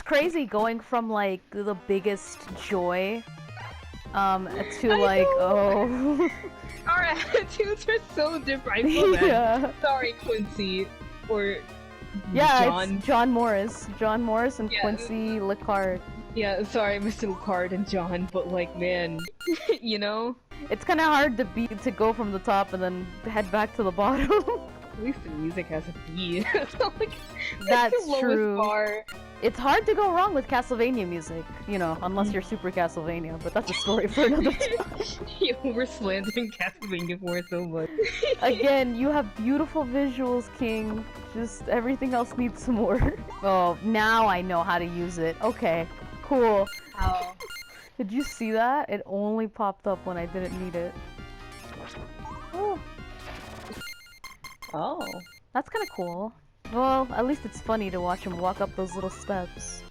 crazy going from like the biggest joy to I like know. oh Our attitudes are so different. I feel bad. yeah. Sorry, Quincy. Or Yeah, John. it's John Morris. John Morris and Yeah. Quincy Licard. Yeah, sorry, Mr. Lucard and John, but like, man, you know? It's kind of hard to go from the top and then head back to the bottom. At least the music has a beat. Like, That's the lowest true. bar. It's hard to go wrong with Castlevania music, you know, unless you're Super Castlevania, but that's a story for another time. You were slandering Castlevania for so much. Again, you have beautiful visuals, King. Just everything else needs some more. Oh, now I know how to use it. Okay, cool. Ow. Did you see that? It only popped up when I didn't need it. Oh. Oh. That's kind of cool. Well, at least it's funny to watch him walk up those little steps.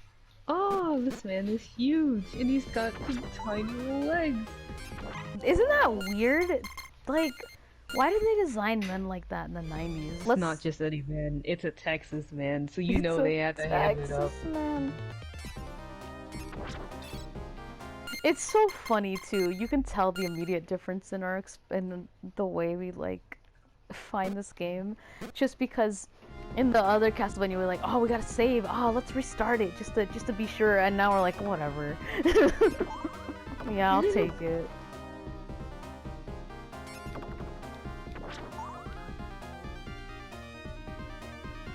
Oh, this man is huge, and he's got two tiny little legs. Isn't that weird? Like, why did they design men like that in the 90s? It's not just any man, it's a Texas man, so you know they have to have it up. Man. It's so funny too. You can tell the immediate difference in our in the way we like find this game, just because in the other Castlevania we're like, oh, we gotta save. Oh, let's restart it just to be sure. And now we're like, whatever. Yeah, I'll take it.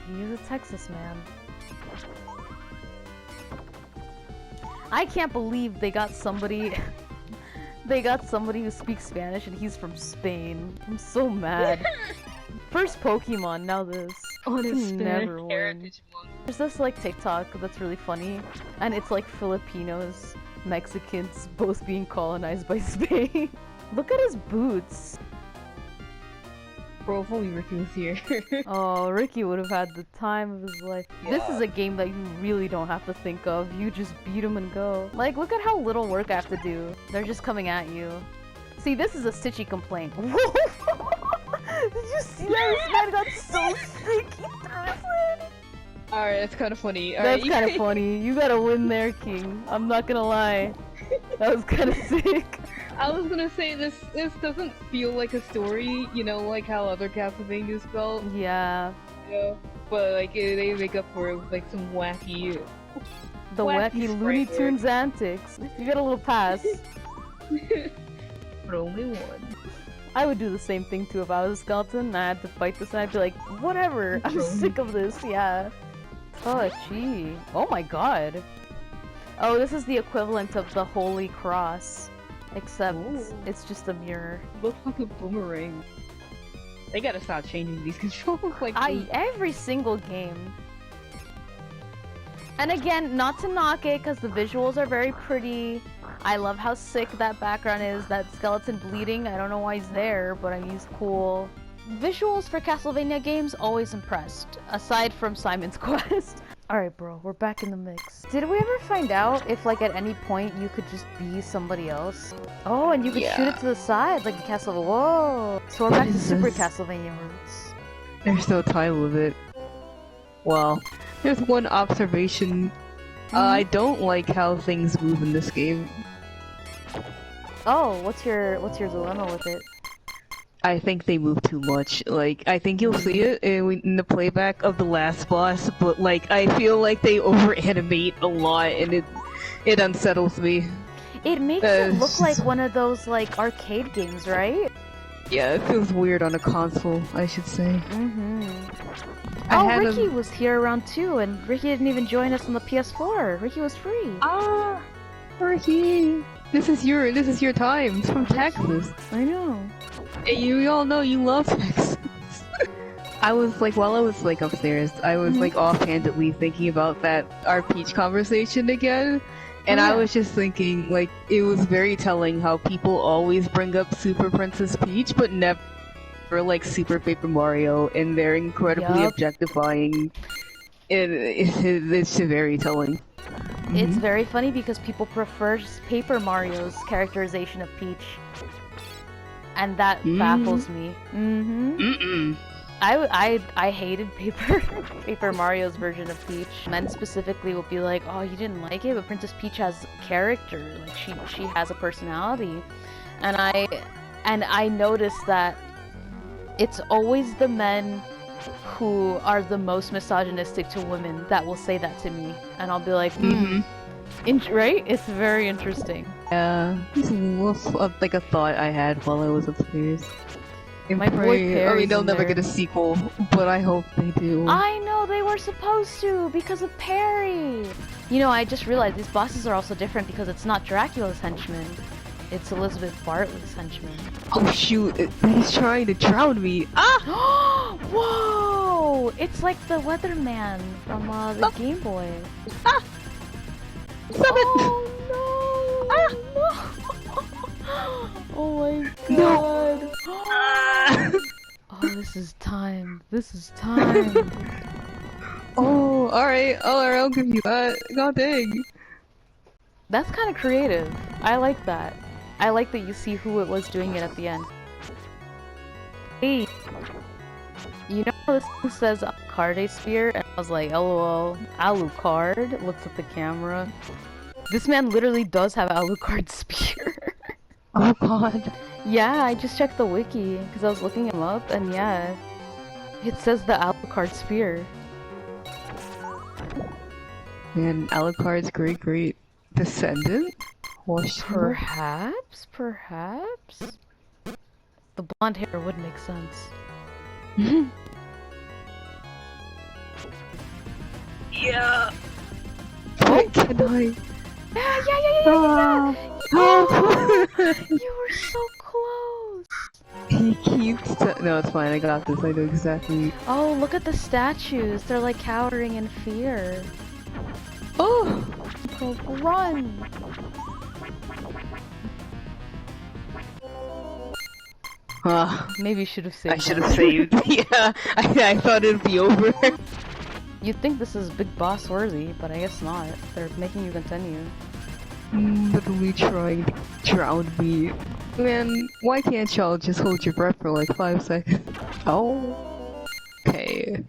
He's a Texas man. I can't believe they got somebody who speaks Spanish and he's from Spain. I'm so mad. First Pokemon, now this. Honest never win. heritage one. There's this like TikTok that's really funny, and it's like Filipinos, Mexicans both being colonized by Spain. Look at his boots. Bro, if only Ricky was here. Oh, Ricky would have had the time of his life. Yeah. This is a game that you really don't have to think of. You just beat him and go. Like, look at how little work I have to do. They're just coming at you. See, this is a Stitchy complaint. Did you see that? This man got so sick. He threw his head. Alright, that's kind of funny. That's kind of funny. You gotta win there, King. I'm not gonna lie. That was kind of sick. I was gonna say this doesn't feel like a story, you know, like how other Castlevanias felt. Yeah. You know? But like they make up for it with like some wacky Wacky Looney sprite Tunes antics. You get a little pass. But only one. I would do the same thing too if I was a skeleton and I had to fight this and I'd be like, whatever, I'm sick of this, yeah. Oh, gee. Oh my god. Oh, this is the equivalent of the Holy Cross. Except it's just a mirror. Looks like a boomerang. They gotta stop changing these controls like every single game. And again, not to knock it, because the visuals are very pretty. I love how sick that background is, that skeleton bleeding. I don't know why he's there, but he's cool. Visuals for Castlevania games, always impressed. Aside from Simon's Quest. Alright bro, we're back in the mix. Did we ever find out if like at any point you could just be somebody else? Oh, and you could shoot it to the side like a Castlevania. Whoa! So we're back to Super Castlevania roots. There's no title of it. Well, there's one observation. I don't like how things move in this game. Oh, what's your dilemma with it? I think they move too much. Like, I think you'll see it in the playback of the last boss, but like, I feel like they over-animate a lot, and it unsettles me. It makes it look like one of those like arcade games, right? Yeah, it feels weird on a console, I should say. Oh, Ricky was here around 2, and Ricky didn't even join us on the PS4. Ricky was free. Ah, Ricky, this is your time. It's from Texas. I know. Hey, you all know you love Texas. I was like, while I was like upstairs, I was like offhandedly thinking about our Peach conversation again, and I was just thinking like it was very telling how people always bring up Super Princess Peach, but never like Super Paper Mario, and they're incredibly objectifying. It's very telling. It's very funny because people prefer Paper Mario's characterization of Peach. And that baffles me. I hated Paper Mario's version of Peach. Men specifically will be like, oh, you didn't like it, but Princess Peach has character. Like she has a personality, and I noticed that it's always the men who are the most misogynistic to women that will say that to me, and I'll be like, right? It's very interesting. Yeah, this was like a thought I had while I was upstairs. My boy Perry's I mean, they'll in never there. get a sequel, but I hope they do. I know they were supposed to because of Perry. You know, I just realized these bosses are also different because it's not Dracula's henchman. It's Elizabeth Bartley's henchman. Oh shoot, he's trying to drown me. Ah! Whoa! It's like the Weatherman from the Game Boy. Ah! Stop it! Oh no! Ah! No! Oh my No! god! Ah! Oh, this is time. This is time. Oh, alright, I'll give you that. God dang. That's kind of creative. I like that. I like that you see who it was doing it at the end. Hey, you know how this thing says Alucard Spear? And I was like, lol, Alucard? Looks at the camera. This man literally does have Alucard Spear. Oh god. Yeah, I just checked the wiki because I was looking him up, and yeah, it says the Alucard Spear. Man, Alucard's great descendant? Perhaps? The blonde hair would make sense. Yeah. Why can I? Yeah. Oh. You were so close. He keeps. No, it's fine. I got this. I know exactly. Oh, look at the statues. They're like cowering in fear. Oh. Go run. Maybe you should have saved. I should have saved. Yeah, I thought it'd be over. You'd think this is big boss worthy, but I guess not. They're making you continue. Literally trying to drown me. Man, why can't y'all just hold your breath for like 5 seconds? Oh. Okay.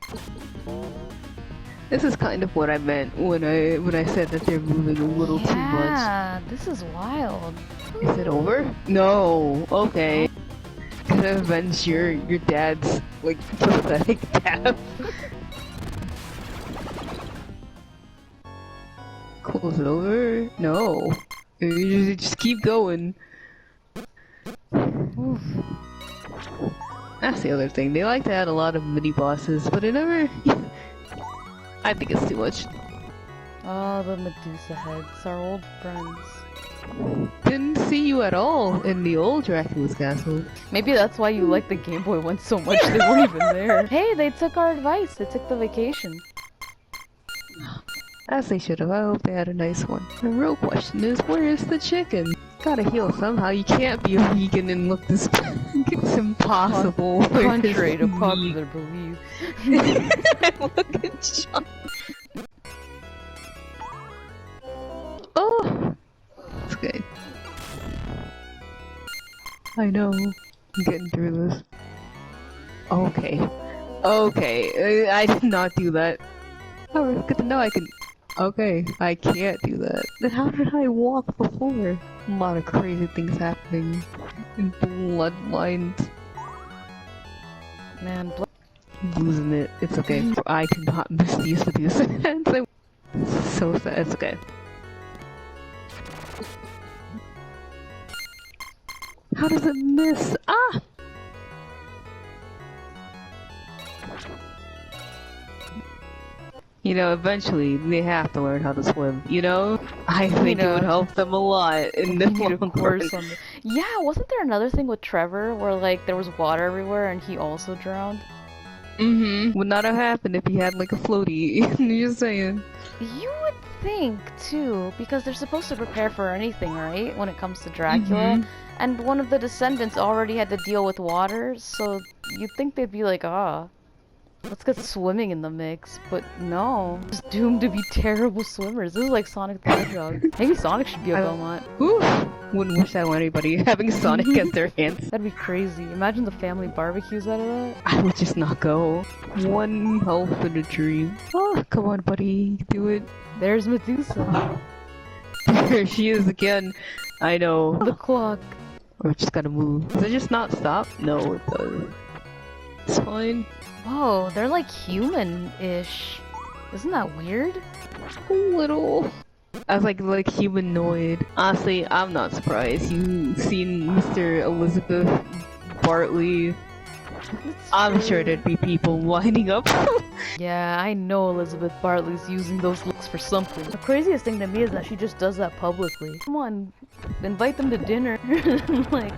This is kind of what I meant when I said that they're moving a little too much. Yeah, this is wild. Is it over? No. Okay. Gonna avenge your dad's like pathetic death. Cool, is it over? No. You just keep going. Oof. That's the other thing. They like to add a lot of mini bosses, but it never. I think it's too much. Oh, the Medusa heads, our old friends. Didn't see you at all in the old Dracula's castle. Maybe that's why you like the Game Boy one so much. They weren't even there. Hey, they took our advice. They took the vacation. As they should have. I hope they had a nice one. The real question is, where is the chicken? Gotta heal somehow. You can't be a vegan and look this big. It's impossible. Contrary to popular belief. Look at John. Oh! It's okay. I know. I'm getting through this. Okay. Okay. I did not do that. Oh, good to know I can. Okay, I can't do that. Then how did I walk before? A lot of crazy things happening in Bloodlines. Man, I'm losing it. It's okay. I cannot miss these videos. It's so sad. It's okay. How does it miss? Ah! You know, eventually they have to learn how to swim. You know, I think it would help them a lot in the long run. Yeah, wasn't there another thing with Trevor where like there was water everywhere and he also drowned? Mm-hmm. Would not have happened if he had like a floaty. You're just saying. You would think too, because they're supposed to prepare for anything, right? When it comes to Dracula, and one of the descendants already had to deal with water, so you'd think they'd be like, ah. Let's get swimming in the mix, but no. Just doomed to be terrible swimmers. This is like Sonic the Hedgehog. Maybe Sonic should be a Belmont. Whew. Wouldn't wish that on anybody, having Sonic as their hands. That'd be crazy. Imagine the family barbecues out of that. I would just not go. One health in a dream. Oh, come on, buddy. You can do it. There's Medusa. There she is again. I know. The clock. Or just gotta move. Does it just not stop? No, it does. It's fine. Whoa, they're like human-ish. Isn't that weird? A little. I was like humanoid. Honestly, I'm not surprised. You've seen Mr. Elizabeth Bartley. I'm sure there'd be people lining up. Yeah, I know Elizabeth Bartley's using those looks for something. The craziest thing to me is that she just does that publicly. Come on, invite them to dinner. Like,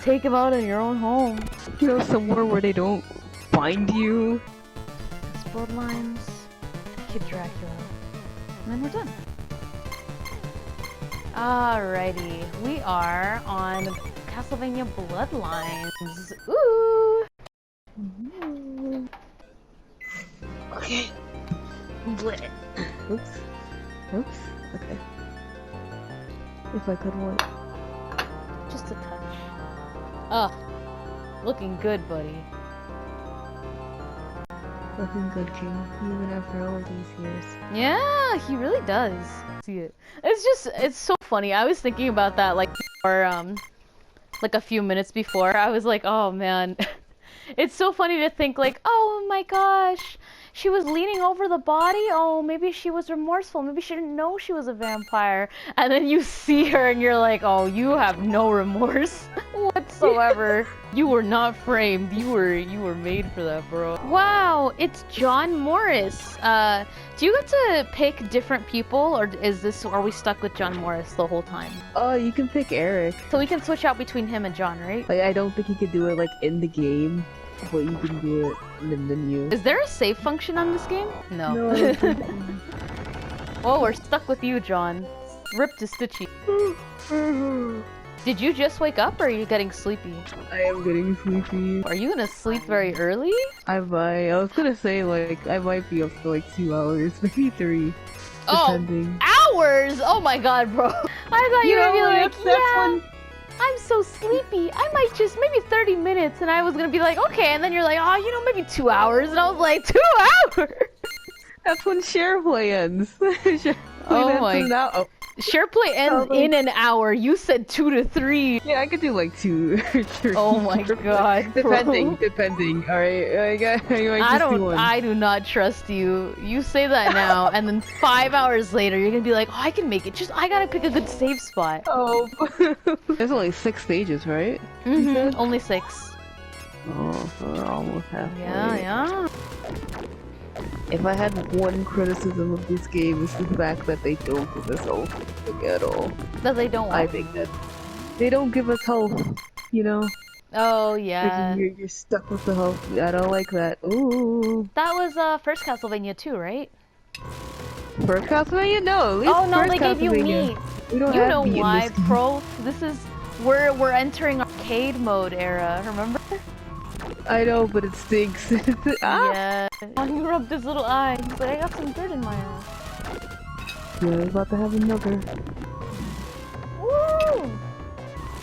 take them out in your own home. You know, somewhere where they don't find you. It's Bloodlines, Kid Dracula, and then we're done. Alrighty, we are on Castlevania Bloodlines. Ooh! Okay. Blech. Oops. Oops. Okay. If I could what? Just a touch. Looking good, buddy. Looking good, King. Even after all these years. Yeah, he really does. See it. It's so funny. I was thinking about that like like a few minutes before. I was like, oh man. It's so funny to think like, oh my gosh, she was leaning over the body. Oh, maybe she was remorseful. Maybe she didn't know she was a vampire. And then you see her and you're like, oh, you have no remorse whatsoever. You were not framed. You were made for that, bro. Wow, it's John Morris. Do you get to pick different people, or are we stuck with John Morris the whole time? Oh, you can pick Eric. So we can switch out between him and John, right? Like, I don't think you can do it like in the game, but you can do it in the menu. Is there a save function on this game? No. No, I don't think so. Well, we're stuck with you, John. Rip to Stitchy. Did you just wake up, or are you getting sleepy? I am getting sleepy. Are you gonna sleep very early? I was gonna say, like, I might be up for like 2 hours, maybe 3. Depending. Oh, hours! Oh my god, bro. I thought you were gonna be like, yeah, I'm so sleepy. I might just, maybe 30 minutes, and I was gonna be like, okay, and then you're like, oh, you know, maybe 2 hours, and I was like, 2 hours? That's when SharePlay ends. Oh my. SharePlay ends in an hour. You said 2 to 3. Yeah, I could do like 2 or 3. Oh my god, depending. bro. Alright, I do not trust you. You say that now, and then 5 hours later, you're gonna be like, oh, I can make it. I gotta pick a good save spot. Oh. There's only 6 stages, right? Mm-hmm. Only 6. Oh, so we're almost halfway. Yeah. If I had one criticism of this game, it's the fact that they don't give us health at all. That they don't. I think that they don't give us health. You know. Oh yeah. Like you're stuck with the health. I don't like that. Ooh. That was first Castlevania 2, right? First Castlevania? No. At least oh no, they gave you meat. We don't you have know meat why, in this Pro? This is we're entering arcade mode era. Remember? I know, but it stinks. Yeah. Oh, he rubbed his little eye. He's like, I got some dirt in my eye. Yeah, I'm about to have another. Woo!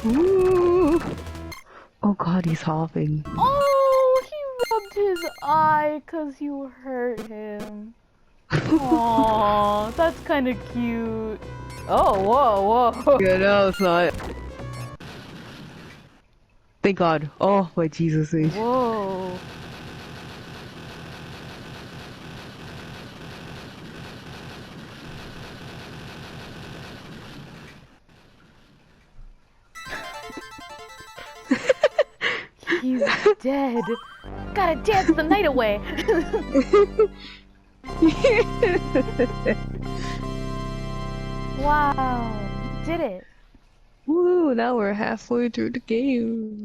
Ooh. Oh god, he's hopping. Oh, he rubbed his eye because you hurt him. Aww, that's kind of cute. Oh, whoa. Yeah, no, it's not. Thank God. Oh, my Jesus. Whoa. He's dead. Gotta dance the night away. Wow, you did it. Woo, now we're halfway through the game.